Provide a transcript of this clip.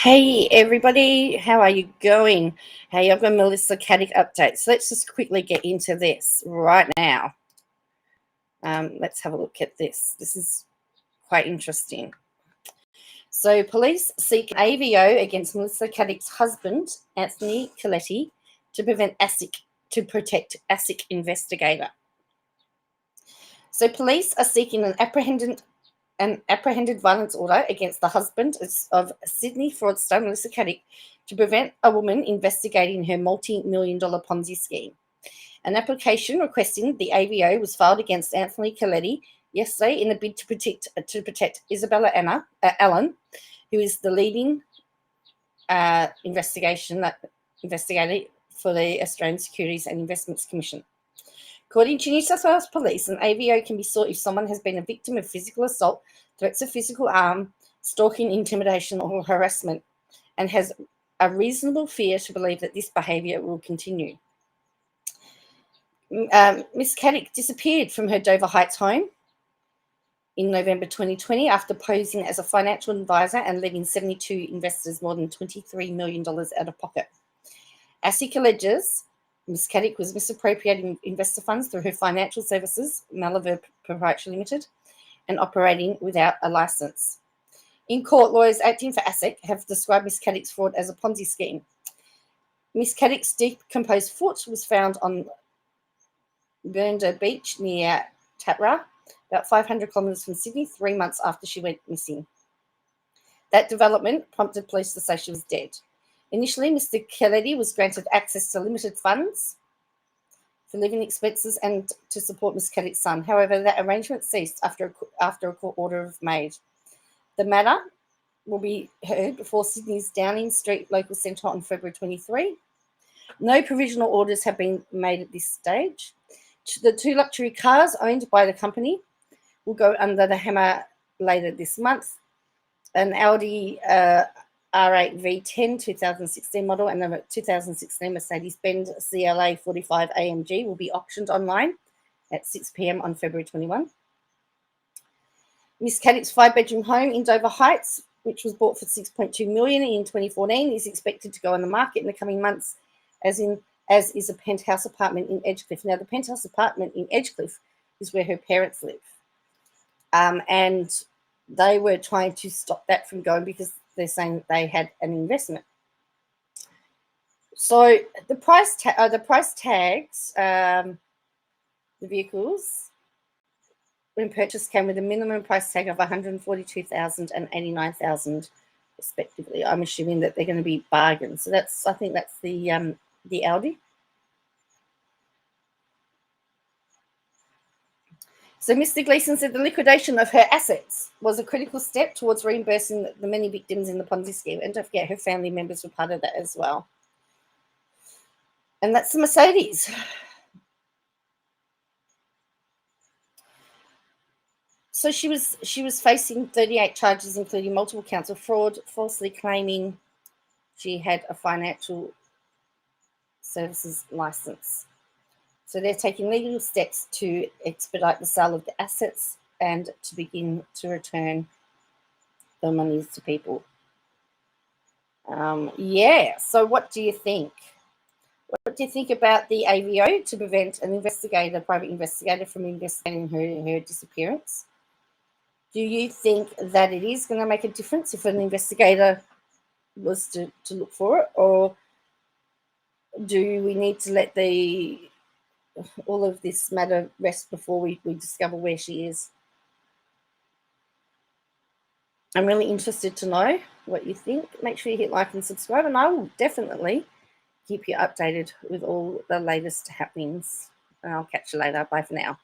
Hey everybody, how are you going? Hey, I've got Meissa Caddick update. So let's just quickly get into this right now. Let's have a look at this. This is quite interesting. So police seek AVO against Meissa Caddick's husband, Anthony Coletti, to protect ASIC investigator. So police are seeking an apprehended violence order against the husband of Sydney fraudster Meissa Caddick to prevent a woman investigating her multi-million-dollar Ponzi scheme. An application requesting the AVO was filed against Anthony Coletti yesterday in a bid to protect Isabella Allen, who is the leading investigator for the Australian Securities and Investments Commission. According to New South Wales Police, an AVO can be sought if someone has been a victim of physical assault, threats of physical harm, stalking, intimidation, or harassment, and has a reasonable fear to believe that this behaviour will continue. Miss Caddick disappeared from her Dover Heights home in November 2020 after posing as a financial advisor and leaving 72 investors more than $23 million out of pocket. ASIC alleges Miss Caddick was misappropriating investor funds through her financial services, Malaver Proprietary Limited, and operating without a license. In court, lawyers acting for ASIC have described Miss Caddick's fraud as a Ponzi scheme. Miss Caddick's decomposed foot was found on Burnda Beach near Tatra, about 500 kilometres from Sydney, 3 months after she went missing. That development prompted police to say she was dead. Initially, Mr. Coletti was granted access to limited funds for living expenses and to support Miss Caddick's son. However, that arrangement ceased after a court order was made. The matter will be heard before Sydney's Downing Street Local Centre on February 23. No provisional orders have been made at this stage. The 2 luxury cars owned by the company will go under the hammer later this month. An Audi R8 V10 2016 model and the 2016 Mercedes-Benz CLA 45 AMG will be auctioned online at 6 p.m. on February 21. Miss Caddick's 5-bedroom home in Dover Heights, which was bought for $6.2 million in 2014, is expected to go on the market in the coming months, as is a penthouse apartment in Edgecliff. Now, the penthouse apartment in Edgecliff is where her parents live, and they were trying to stop that from going because they're saying that they had an investment. So the price tags, the vehicles when purchased came with a minimum price tag of $142,000 and $89,000 respectively. I'm assuming that they're going to be bargains. So I think that's the Audi. So Mr. Gleeson said the liquidation of her assets was a critical step towards reimbursing the many victims in the Ponzi scheme. And don't forget, her family members were part of that as well. And that's the Mercedes. So she was facing 38 charges, including multiple counts of fraud, falsely claiming she had a financial services license. So they're taking legal steps to expedite the sale of the assets and to begin to return the monies to people. So what do you think? What do you think about the AVO to prevent an private investigator from investigating her disappearance? Do you think that it is going to make a difference if an investigator was to look for it, or do we need to let all of this matter rest before we discover where she is? I'm really interested to know what you think. Make sure you hit like and subscribe, and I will definitely keep you updated with all the latest happenings. And I'll catch you later. Bye for now.